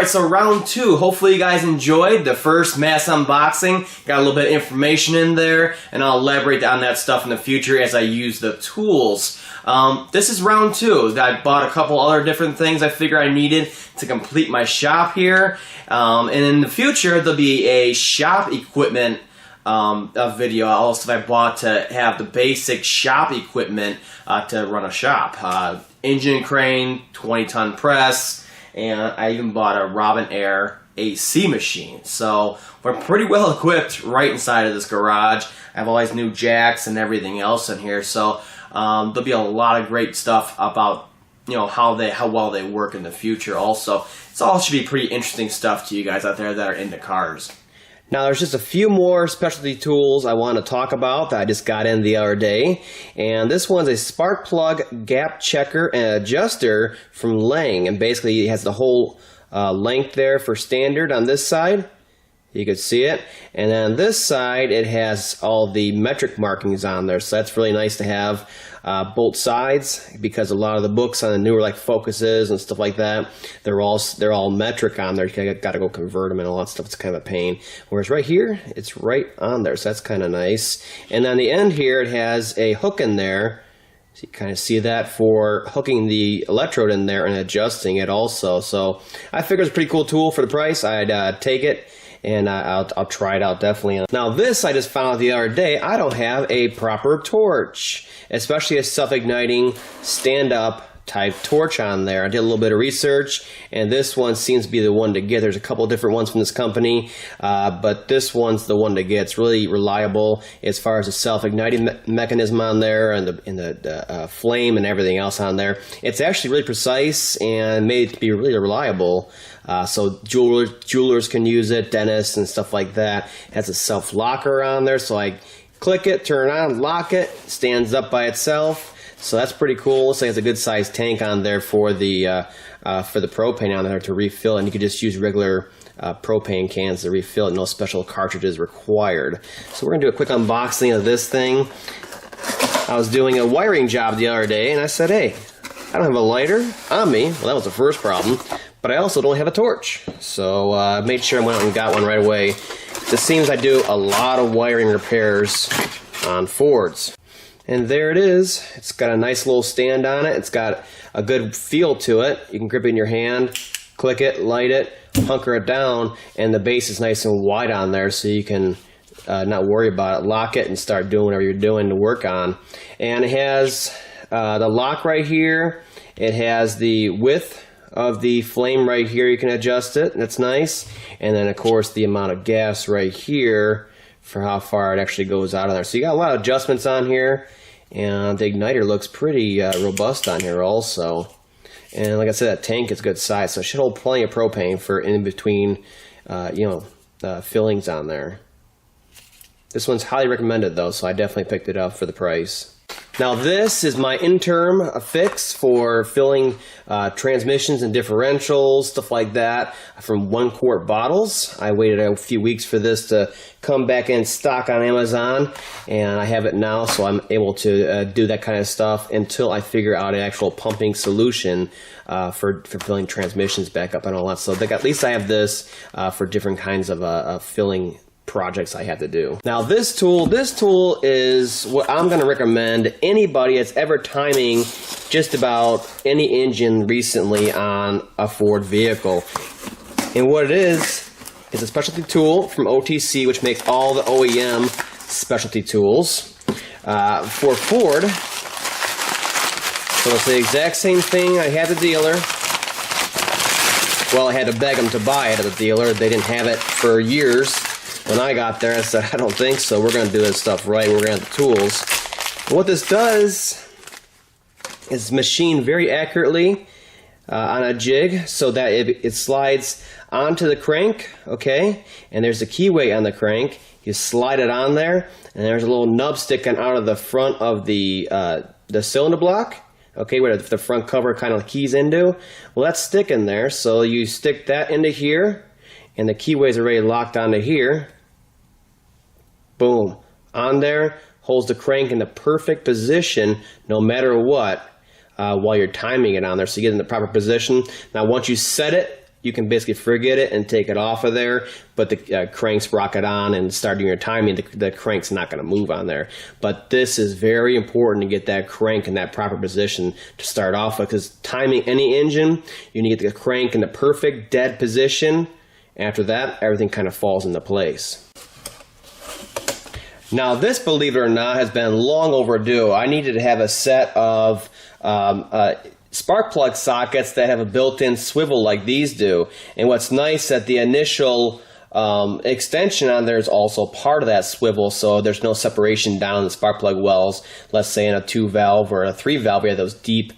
Alright, so round two. Hopefully you guys enjoyed the first mass unboxing. Got a little bit of information in there, and I'll elaborate on that stuff in the future as I use the tools. This is round two. I bought a couple other different things I figured I needed to complete my shop here. And in the future, there'll be a shop equipment a video also I bought to have the basic shop equipment to run a shop. Engine crane, 20-ton press, and I even bought a Robin Air AC machine. So we're pretty well equipped right inside of this garage. I have all these new jacks and everything else in here. So there'll be a lot of great stuff about how well they work in the future also. It's all should be pretty interesting stuff to you guys out there that are into cars. Now there's just a few more specialty tools I want to talk about that I just got in the other day. And this one's a spark plug gap checker and adjuster from Lang. And basically it has the whole length there for standard on this side. You can see it. And then on this side it has all the metric markings on there. So that's really nice to have both sides, because a lot of the books on the newer like Focuses and stuff like that, they're all metric on there. You got to go convert them and all that stuff. It's kind of a pain. Whereas right here, it's right on there, so that's kind of nice. And on the end here, it has a hook in there. So you kind of see that for hooking the electrode in there and adjusting it also. So I figured it's a pretty cool tool for the price. I'd take it. And I'll try it out definitely. Now this I just found out the other day. I don't have a proper torch, especially a self-igniting stand-up type torch on there. I did a little bit of research, and this one seems to be the one to get. There's a couple different ones from this company, but this one's the one to get. It's really reliable as far as the self-igniting mechanism on there, and the flame and everything else on there. It's actually really precise and made to be really reliable. So jewelers can use it, dentists and stuff like that. It has a self locker on there, so I click it, turn it on, lock it, stands up by itself. So that's pretty cool. Looks like it's a good sized tank on there for the propane on there to refill, and you can just use regular propane cans to refill it. No special cartridges required. So we're gonna do a quick unboxing of this thing. I was doing a wiring job the other day, and I said, hey, I don't have a lighter on me. Well, that was the first problem. But I also don't have a torch. So I made sure I went out and got one right away. This seems I do a lot of wiring repairs on Fords. And there it is. It's got a nice little stand on it. It's got a good feel to it. You can grip it in your hand, click it, light it, hunker it down, and the base is nice and wide on there, so you can not worry about it. Lock it and start doing whatever you're doing to work on. And it has the lock right here. It has the width of the flame right here. You can adjust it. That's nice. And then of course the amount of gas right here for how far it actually goes out of there. So you got a lot of adjustments on here, and the igniter looks pretty robust on here also. And like I said, that tank is good size, so it should hold plenty of propane for in between fillings on there. This one's highly recommended though, so I definitely picked it up for the price. Now this is my interim fix for filling transmissions and differentials, stuff like that, from 1 quart bottles. I waited a few weeks for this to come back in stock on Amazon, and I have it now, so I'm able to do that kind of stuff until I figure out an actual pumping solution for filling transmissions back up and all that. So at least I have this for different kinds of filling projects I have to do. Now this tool is what I'm going to recommend anybody that's ever timing just about any engine recently on a Ford vehicle. And what it is a specialty tool from OTC, which makes all the OEM specialty tools for Ford. So it's the exact same thing I had the dealer. Well, I had to beg them to buy it at the dealer. They didn't have it for years. When I got there, I said, I don't think so. We're going to do this stuff right. We're going to have the tools. And what this does is machine very accurately on a jig so that it slides onto the crank, okay? And there's a keyway on the crank. You slide it on there, and there's a little nub sticking out of the front of the cylinder block, okay, where the front cover kind of keys into. Well, that's sticking there, so you stick that into here, and the keyways are already locked onto here. Boom. On there, holds the crank in the perfect position no matter what while you're timing it on there, so you get in the proper position. Now once you set it you can basically forget it and take it off of there, but the crank sprocket on and start doing your timing, the crank's not going to move on there. But this is very important to get that crank in that proper position to start off with, because timing any engine, you need to get the crank in the perfect dead position. After that, everything kind of falls into place. Now this, believe it or not, has been long overdue. I needed to have a set of spark plug sockets that have a built-in swivel like these do. And what's nice that the initial extension on there is also part of that swivel, so there's no separation down in the spark plug wells. Let's say in a 2-valve or a 3-valve, we have those deep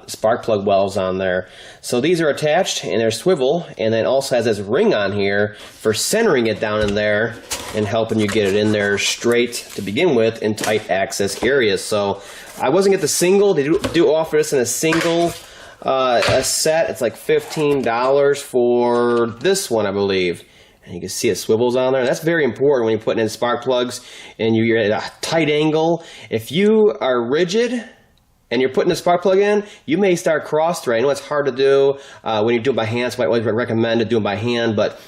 spark plug wells on there. So these are attached and they're swivel, and then also has this ring on here for centering it down in there and helping you get it in there straight to begin with in tight access areas. So I wasn't get the single. They do offer this in a single a set. It's like $15 for this one, I believe. And you can see it swivels on there. And that's very important when you're putting in spark plugs and you're at a tight angle. If you are rigid and you're putting a spark plug in, you may start cross-threading. I know it's hard to do when you do it by hand, so I always recommend to do it by hand. But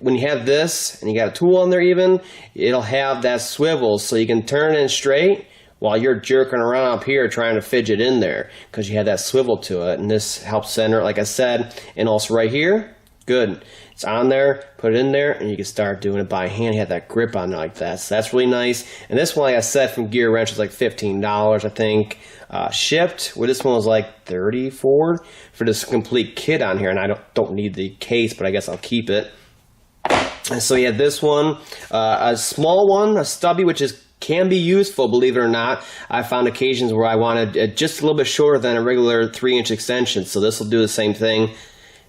when you have this and you got a tool on there even, it'll have that swivel so you can turn it in straight while you're jerking around up here trying to fidget in there, because you have that swivel to it. And this helps center it, like I said. And also right here, good. It's on there, put it in there, and you can start doing it by hand. You have that grip on there like that. So that's really nice. And this one, like I said, from GearWrench was like $15, I think, shipped. Where this one was like $34 for this complete kit on here. And I don't need the case, but I guess I'll keep it. And so you have this one, a small one, a stubby, which can be useful, believe it or not. I found occasions where I wanted just a little bit shorter than a regular 3-inch extension. So this will do the same thing.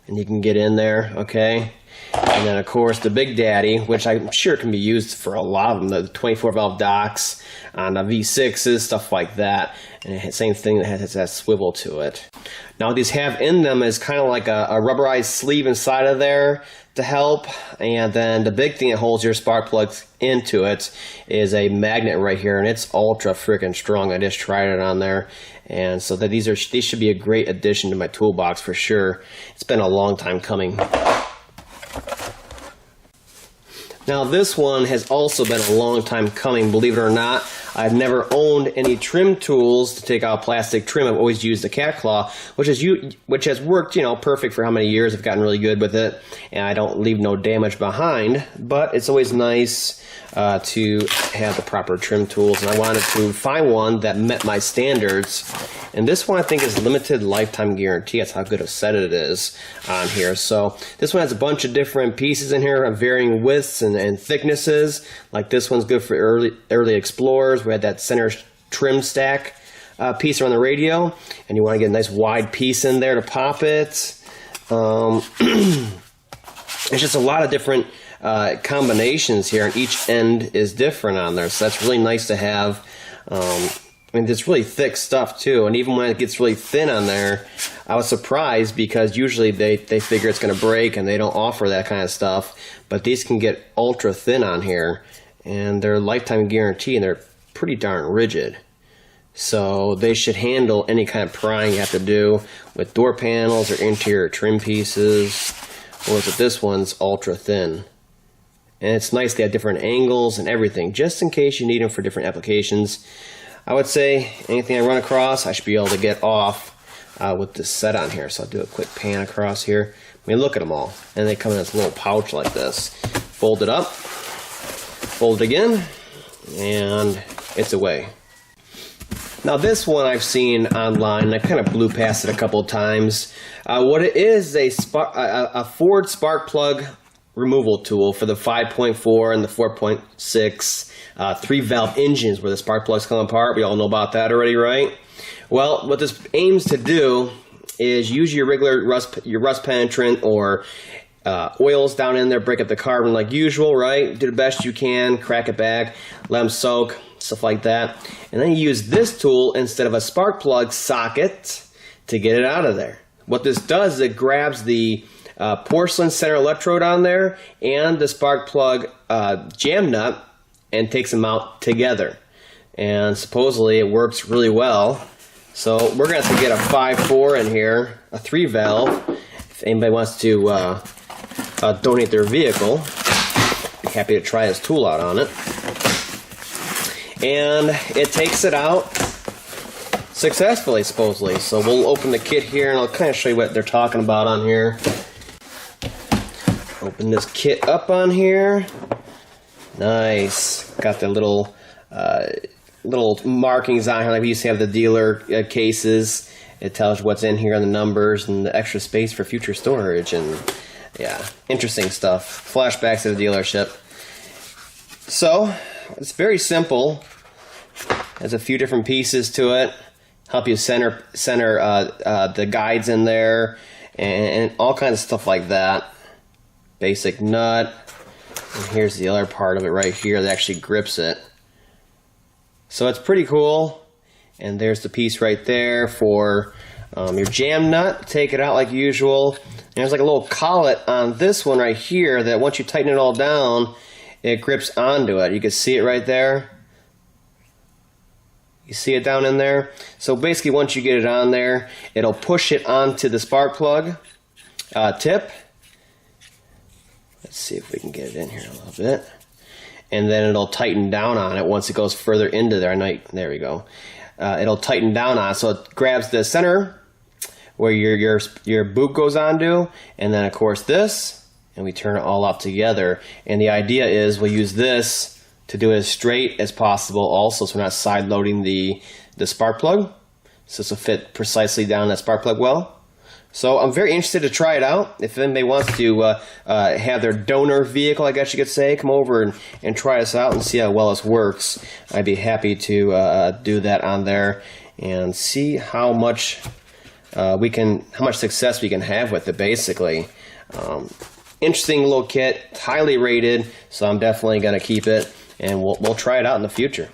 And you can get in there, okay? And then, of course, the Big Daddy, which I'm sure can be used for a lot of them, the 24-valve docks on the V6s, stuff like that. And same thing that has that swivel to it. Now, what these have in them is kind of like a rubberized sleeve inside of there to help. And then the big thing that holds your spark plugs into it is a magnet right here, and it's ultra freaking strong. I just tried it on there. And so that these should be a great addition to my toolbox for sure. It's been a long time coming. Now this one has also been a long time coming, believe it or not. I've never owned any trim tools to take out plastic trim. I've always used the cat claw, which has worked, perfect for how many years. I've gotten really good with it, and I don't leave no damage behind. But it's always nice to have the proper trim tools, and I wanted to find one that met my standards. And this one I think is limited lifetime guarantee. That's how good a set it is on here. So this one has a bunch of different pieces in here of varying widths and thicknesses. Like this one's good for early explorers. We had that center trim stack piece around the radio, and you want to get a nice wide piece in there to pop it. It's just a lot of different combinations here, and each end is different on there, so that's really nice to have. It's really thick stuff too, and even when it gets really thin on there, I was surprised because usually they figure it's going to break and they don't offer that kind of stuff, but these can get ultra thin on here, and they're lifetime guarantee, and they're pretty darn rigid. So they should handle any kind of prying you have to do with door panels or interior trim pieces. Whereas with this one's ultra thin. And it's nice they have different angles and everything, just in case you need them for different applications. I would say anything I run across, I should be able to get off with this set on here. So I'll do a quick pan across here. Look at them all. And they come in this little pouch like this. Fold it up, fold it again, and it's away. Now this one I've seen online, I kind of blew past it a couple of times. What it is a Ford spark plug removal tool for the 5.4 and the 4.6 3-valve engines where the spark plugs come apart. We all know about that already, right? Well, what this aims to do is use your regular rust penetrant or oils down in there, break up the carbon like usual, right? Do the best you can, crack it back, let them soak, stuff like that. And then you use this tool instead of a spark plug socket to get it out of there. What this does is it grabs the porcelain center electrode on there and the spark plug jam nut and takes them out together. And supposedly it works really well. So we're going to have to get a 5.4 in here, a 3-valve, if anybody wants to donate their vehicle, be happy to try his tool out on it. And it takes it out successfully, supposedly. So we'll open the kit here, and I'll kind of show you what they're talking about on here. Open this kit up on here. Nice. Got the little markings on here like we used to have the dealer cases. It tells you what's in here and the numbers and the extra space for future storage. And yeah, interesting stuff. Flashbacks to the dealership. So it's very simple. Has a few different pieces to it. Help you center the guides in there and all kinds of stuff like that. Basic nut. And here's the other part of it right here that actually grips it. So it's pretty cool. And there's the piece right there for your jam nut. Take it out like usual. And there's like a little collet on this one right here that once you tighten it all down, it grips onto it. You can see it right there. You see it down in there? So basically once you get it on there, it'll push it onto the spark plug tip. Let's see if we can get it in here a little bit. And then it'll tighten down on it once it goes further into there. There we go. It'll tighten down on it. So it grabs the center where your boot goes onto, and then of course this, and we turn it all up together. And the idea is we'll use this to do it as straight as possible also, so we're not side loading the spark plug. So this will fit precisely down that spark plug well. So I'm very interested to try it out. If anybody wants to have their donor vehicle, I guess you could say, come over and try this out and see how well this works, I'd be happy to do that on there and see how much success we can have with it, basically. Interesting little kit, highly rated, so I'm definitely going to keep it, and we'll try it out in the future.